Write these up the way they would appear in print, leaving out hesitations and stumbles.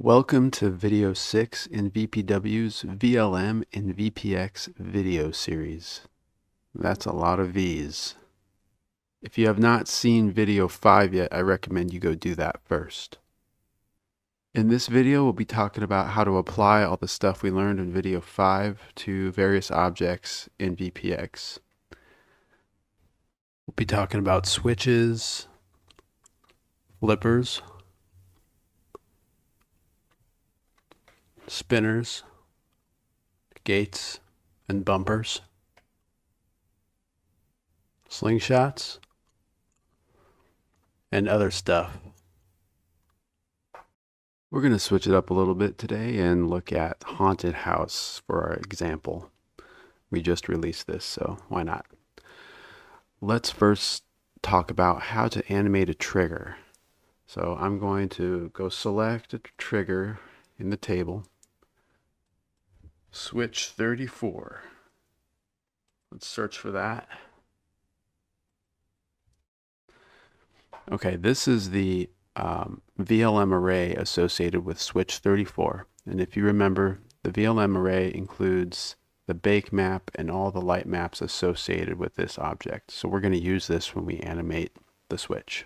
Welcome to video 6 in VPW's VLM and VPX video series. That's a lot of V's. If you have not seen video 5 yet, I recommend you go do that first. In this video, we'll be talking about how to apply all the stuff we learned in video 5 to various objects in VPX. We'll be talking about switches, flippers, spinners, gates and bumpers, slingshots, and other stuff. We're going to switch it up a little bit today and look at Haunted House for our example. We just released this, so why not? Let's first talk about how to animate a trigger. So I'm going to go select a trigger in the table. Switch 34. Let's search for that. Okay, this is the VLM array associated with switch 34. And if you remember, the VLM array includes the bake map and all the light maps associated with this object. So we're going to use this when we animate the switch.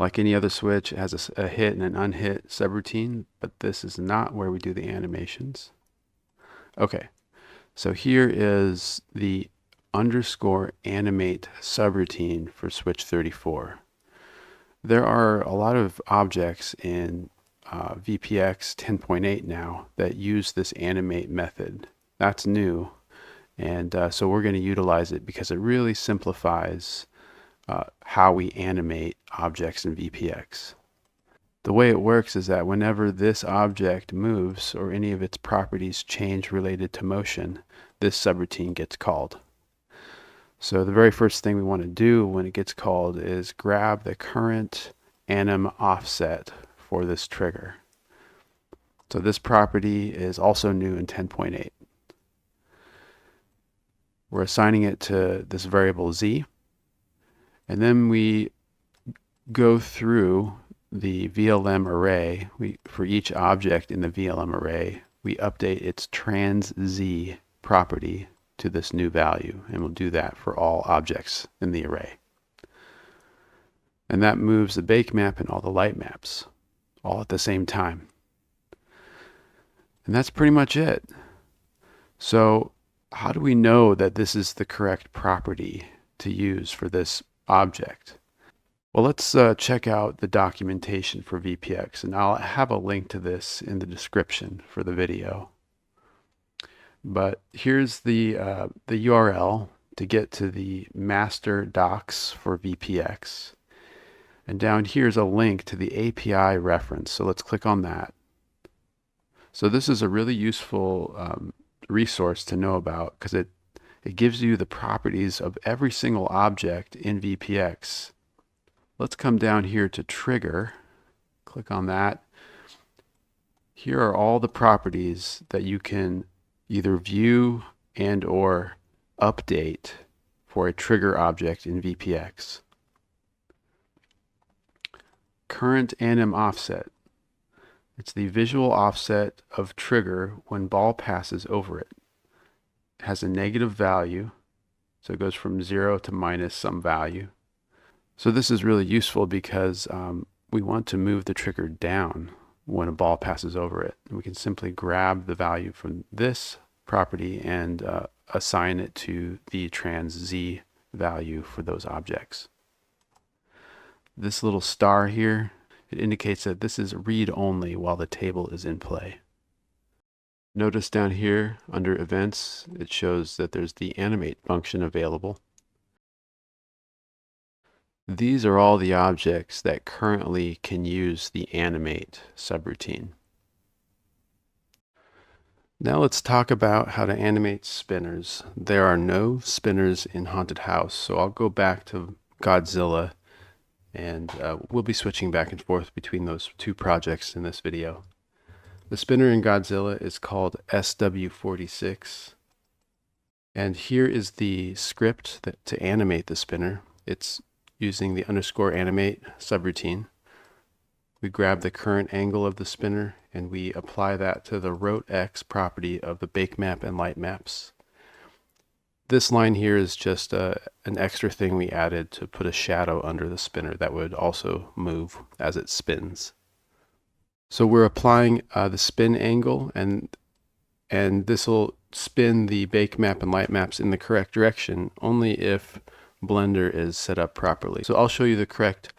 Like any other switch, it has a hit and an unhit subroutine, but this is not where we do the animations. Okay, so here is the _animate subroutine for switch 34. There are a lot of objects in VPX 10.8 now that use this animate method. That's new, and so we're going to utilize it because it really simplifies how we animate objects in VPX. The way it works is that whenever this object moves or any of its properties change related to motion, this subroutine gets called. So the very first thing we want to do when it gets called is grab the current anim offset for this trigger. So this property is also new in 10.8. We're assigning it to this variable z. And then we go through the VLM array. For each object in the VLM array, we update its trans z property to this new value. And we'll do that for all objects in the array. And that moves the bake map and all the light maps all at the same time. And that's pretty much it. So how do we know that this is the correct property to use for this object? Well, let's check out the documentation for VPX, and I'll have a link to this in the description for the video. But here's the URL to get to the master docs for VPX. And down here's a link to the API reference. So let's click on that. So this is a really useful resource to know about because it gives you the properties of every single object in VPX. Let's come down here to trigger. Click on that. Here are all the properties that you can either view and or update for a trigger object in VPX. Current anim offset. It's the visual offset of trigger when ball passes over it. It has a negative value, so it goes from 0 to minus some value. So this is really useful because we want to move the trigger down when a ball passes over it. And we can simply grab the value from this property and assign it to the trans z value for those objects. This little star here, it indicates that this is read only while the table is in play. Notice down here under events, it shows that there's the animate function available. These are all the objects that currently can use the animate subroutine. Now let's talk about how to animate spinners. There are no spinners in Haunted House, so I'll go back to Godzilla and we'll be switching back and forth between those two projects in this video. The spinner in Godzilla is called SW46. And here is the script to animate the spinner. It's using the _animate subroutine. we grab the current angle of the spinner and we apply that to the RoteX property of the bake map and light maps. This line here is just an extra thing we added to put a shadow under the spinner that would also move as it spins. So we're applying the spin angle, and this will spin the bake map and light maps in the correct direction only if Blender is set up properly. So I'll show you the correct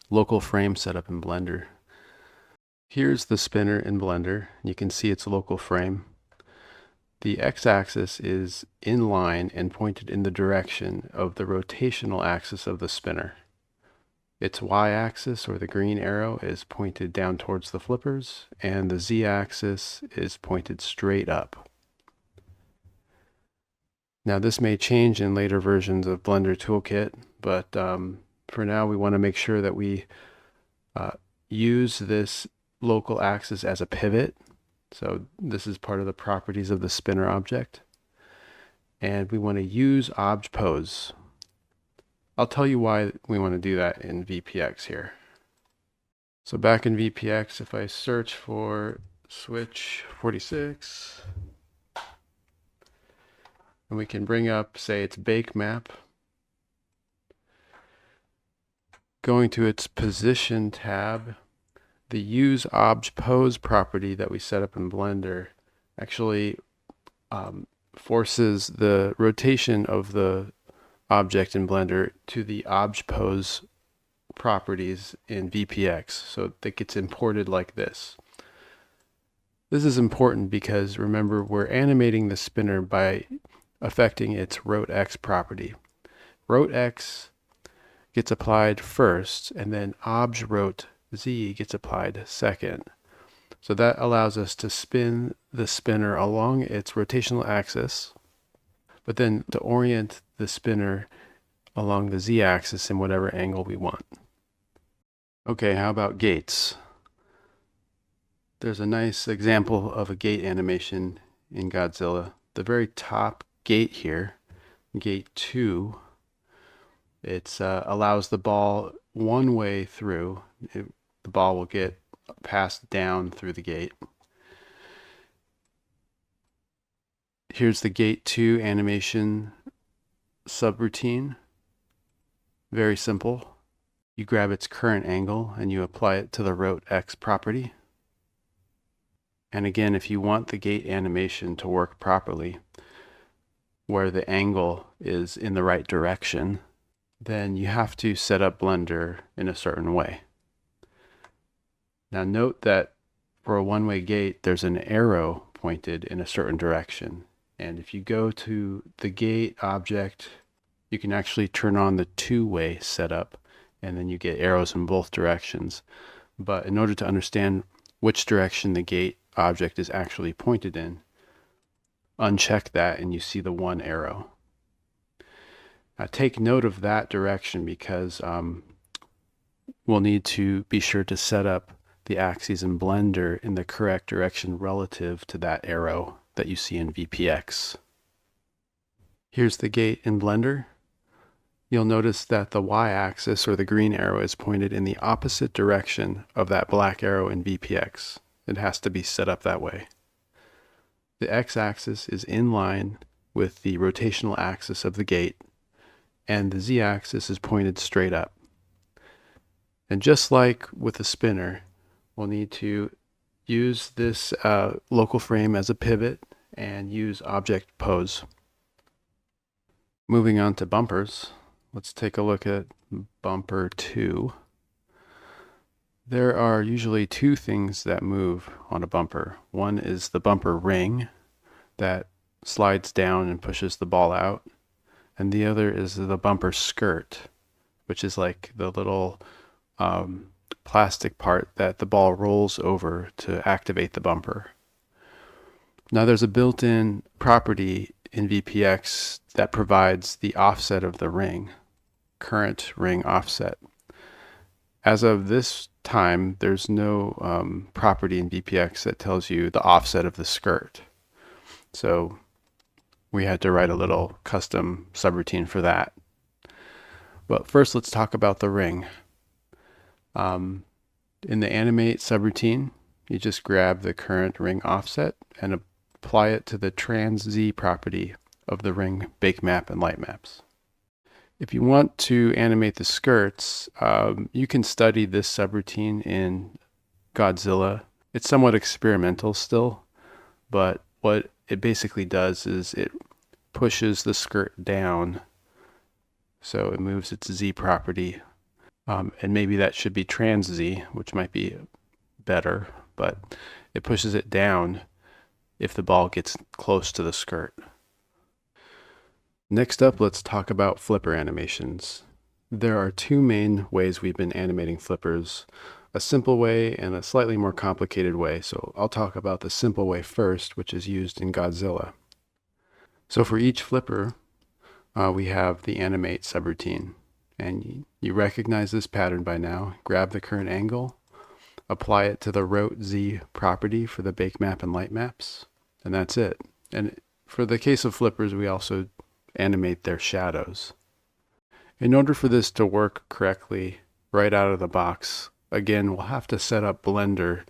local frame setup in Blender. Here's the spinner in Blender. You can see its local frame. The x-axis is in line and pointed in the direction of the rotational axis of the spinner. Its y-axis, or the green arrow, is pointed down towards the flippers, and the z-axis is pointed straight up. Now this may change in later versions of Blender Toolkit, but for now we want to make sure that we use this local axis as a pivot. So this is part of the properties of the spinner object. And we want to use obj pose. I'll tell you why we want to do that in VPX here. So back in VPX, if I search for switch 46, and we can bring up, say, its bake map, going to its position tab, the use obj pose property that we set up in Blender actually forces the rotation of the object in Blender to the obj pose properties in VPX, so that gets imported like this. This is important because, remember, we're animating the spinner by affecting its RoteX property. RoteX gets applied first, and then obj rote Z gets applied second. So that allows us to spin the spinner along its rotational axis, but then to orient the spinner along the z-axis in whatever angle we want. Okay, how about gates? There's a nice example of a gate animation in Godzilla. The very top gate here, gate 2, it allows the ball one way through. The ball will get passed down through the gate. Here's the gate 2 animation subroutine. Very simple. You grab its current angle and you apply it to the RoteX property. And again, if you want the gate animation to work properly, where the angle is in the right direction, then you have to set up Blender in a certain way. Now note that for a one-way gate, there's an arrow pointed in a certain direction. And if you go to the gate object, you can actually turn on the two-way setup, and then you get arrows in both directions. But in order to understand which direction the gate object is actually pointed in, uncheck that and you see the one arrow. Now take note of that direction because we'll need to be sure to set up the axes in Blender in the correct direction relative to that arrow that you see in VPX. Here's the gate in Blender. You'll notice that the y-axis, or the green arrow, is pointed in the opposite direction of that black arrow in VPX. It has to be set up that way. The x-axis is in line with the rotational axis of the gate, and the z-axis is pointed straight up. And just like with the spinner, we'll need to use this local frame as a pivot and use object pose. Moving on to bumpers, let's take a look at bumper 2. There are usually two things that move on a bumper. One is the bumper ring that slides down and pushes the ball out, and the other is the bumper skirt, which is like the little plastic part that the ball rolls over to activate the bumper. Now there's a built-in property in VPX that provides the offset of the ring, current ring offset. As of this time, there's no property in VPX that tells you the offset of the skirt. So we had to write a little custom subroutine for that. But first let's talk about the ring. In the Animate subroutine, you just grab the current ring offset and apply it to the trans Z property of the ring bake map and light maps. If you want to animate the skirts, you can study this subroutine in Godzilla. It's somewhat experimental still, but what it basically does is it pushes the skirt down, so it moves its Z property, and maybe that should be trans Z, which might be better, but it pushes it down if the ball gets close to the skirt. Next up, let's talk about flipper animations. There are two main ways we've been animating flippers, a simple way and a slightly more complicated way. So I'll talk about the simple way first, which is used in Godzilla. So for each flipper, we have the animate subroutine. And you recognize this pattern by now. Grab the current angle, apply it to the rot Z property for the bake map and light maps, and that's it. And for the case of flippers, we also animate their shadows. In order for this to work correctly right out of the box, again, we'll have to set up Blender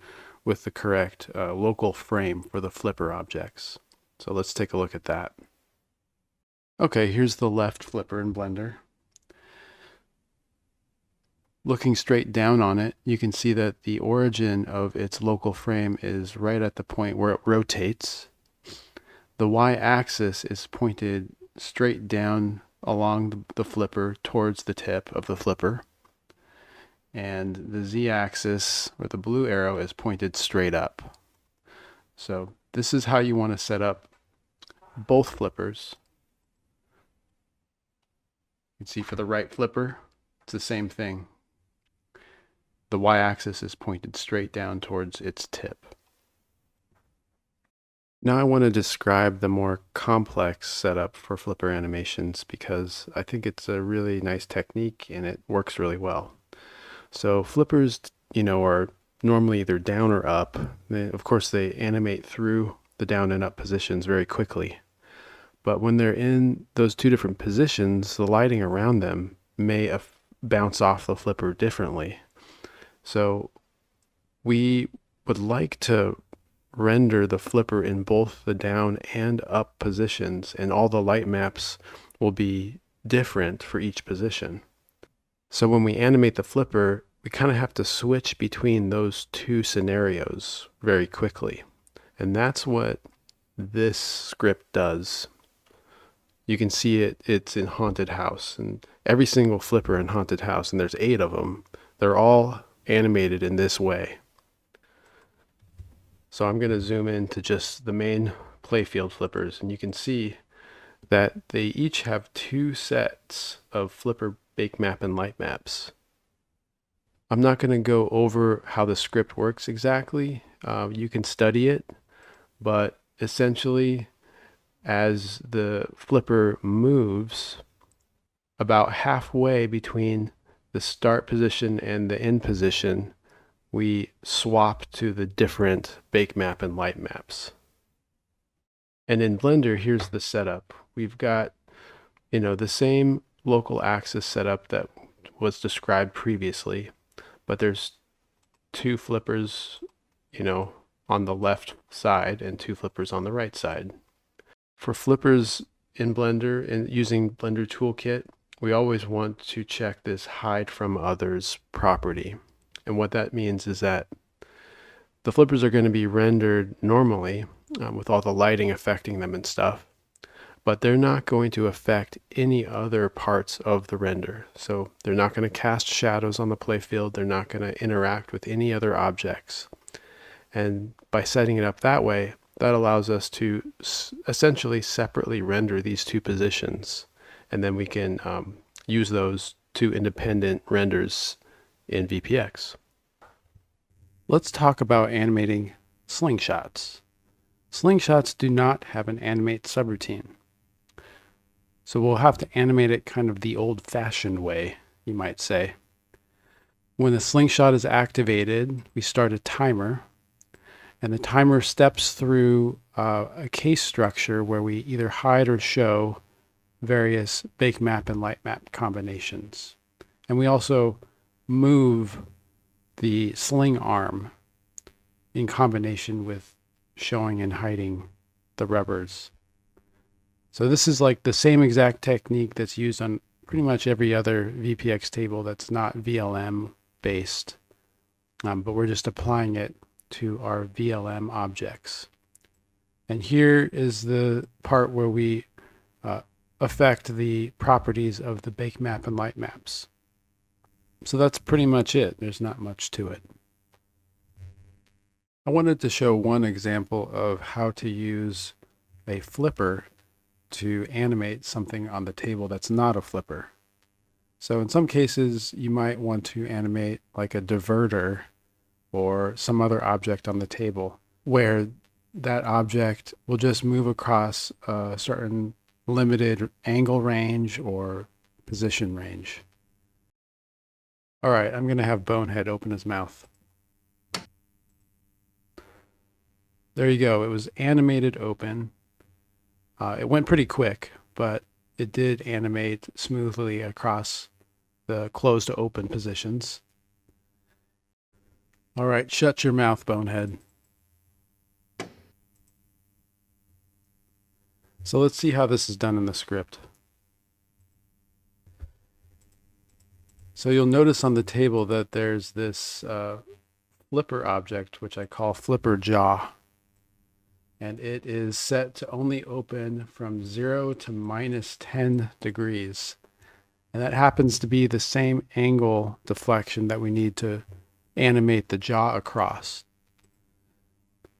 with the correct local frame for the flipper objects. So let's take a look at that. Okay, here's the left flipper in Blender. Looking straight down on it, you can see that the origin of its local frame is right at the point where it rotates. The y-axis is pointed straight down along the flipper towards the tip of the flipper. And the z-axis, or the blue arrow, is pointed straight up. So this is how you want to set up both flippers. You can see for the right flipper, it's the same thing. The y-axis is pointed straight down towards its tip. Now I want to describe the more complex setup for flipper animations because I think it's a really nice technique and it works really well. So flippers, are normally either down or up. Of course, they animate through the down and up positions very quickly. But when they're in those two different positions, the lighting around them may bounce off the flipper differently. So we would like to render the flipper in both the down and up positions, and all the light maps will be different for each position. So when we animate the flipper, we kind of have to switch between those two scenarios very quickly. And that's what this script does. You can see it's in Haunted House, and every single flipper in Haunted House, and there's 8 of them, they're all animated in this way. So I'm going to zoom in to just the main playfield flippers, and you can see that they each have 2 sets of flipper bake map and light maps. I'm not going to go over how the script works exactly. You can study it, but essentially as the flipper moves about halfway between the start position and the end position, we swap to the different bake map and light maps. And in Blender, here's the setup. We've got, the same local axis setup that was described previously, but there's 2 flippers, on the left side and 2 flippers on the right side. For flippers in Blender and using Blender Toolkit, we always want to check this hide from others property. And what that means is that the flippers are going to be rendered normally with all the lighting affecting them and stuff, but they're not going to affect any other parts of the render. So they're not going to cast shadows on the playfield. They're not going to interact with any other objects. And by setting it up that way, that allows us to essentially separately render these 2 positions. And then we can use those 2 independent renders in VPX. Let's talk about animating slingshots. Slingshots do not have an animate subroutine. So we'll have to animate it kind of the old-fashioned way, you might say. When the slingshot is activated, we start a timer, and the timer steps through a case structure where we either hide or show various bake map and light map combinations. And we also move the sling arm in combination with showing and hiding the rubbers. So this is like the same exact technique that's used on pretty much every other VPX table that's not VLM based, but we're just applying it to our VLM objects. And here is the part where we affect the properties of the bake map and light maps. So that's pretty much it. There's not much to it. I wanted to show one example of how to use a flipper to animate something on the table that's not a flipper. So in some cases, you might want to animate like a diverter or some other object on the table where that object will just move across a certain limited angle range or position range. All right, I'm going to have Bonehead open his mouth. There you go. It was animated open. It went pretty quick, but it did animate smoothly across the closed to open positions. All right, shut your mouth, Bonehead. So let's see how this is done in the script. So you'll notice on the table that there's this flipper object, which I call flipper jaw. And it is set to only open from 0 to -10 degrees. And that happens to be the same angle deflection that we need to animate the jaw across.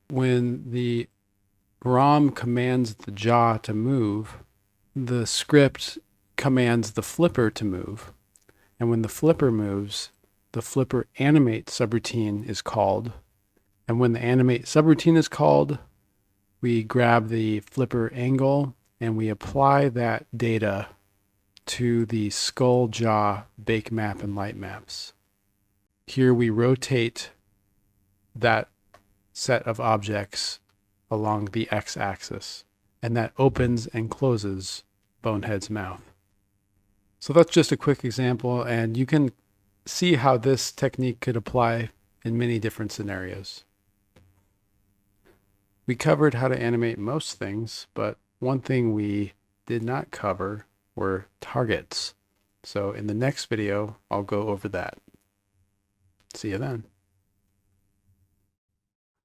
When the ROM commands the jaw to move, the script commands the flipper to move. And when the flipper moves, the flipper animate subroutine is called. And when the animate subroutine is called, we grab the flipper angle and we apply that data to the skull jaw bake map and light maps. Here we rotate that set of objects along the x-axis, and that opens and closes Bonehead's mouth. So that's just a quick example, and you can see how this technique could apply in many different scenarios. We covered how to animate most things, but one thing we did not cover were targets. So in the next video, I'll go over that. See you then.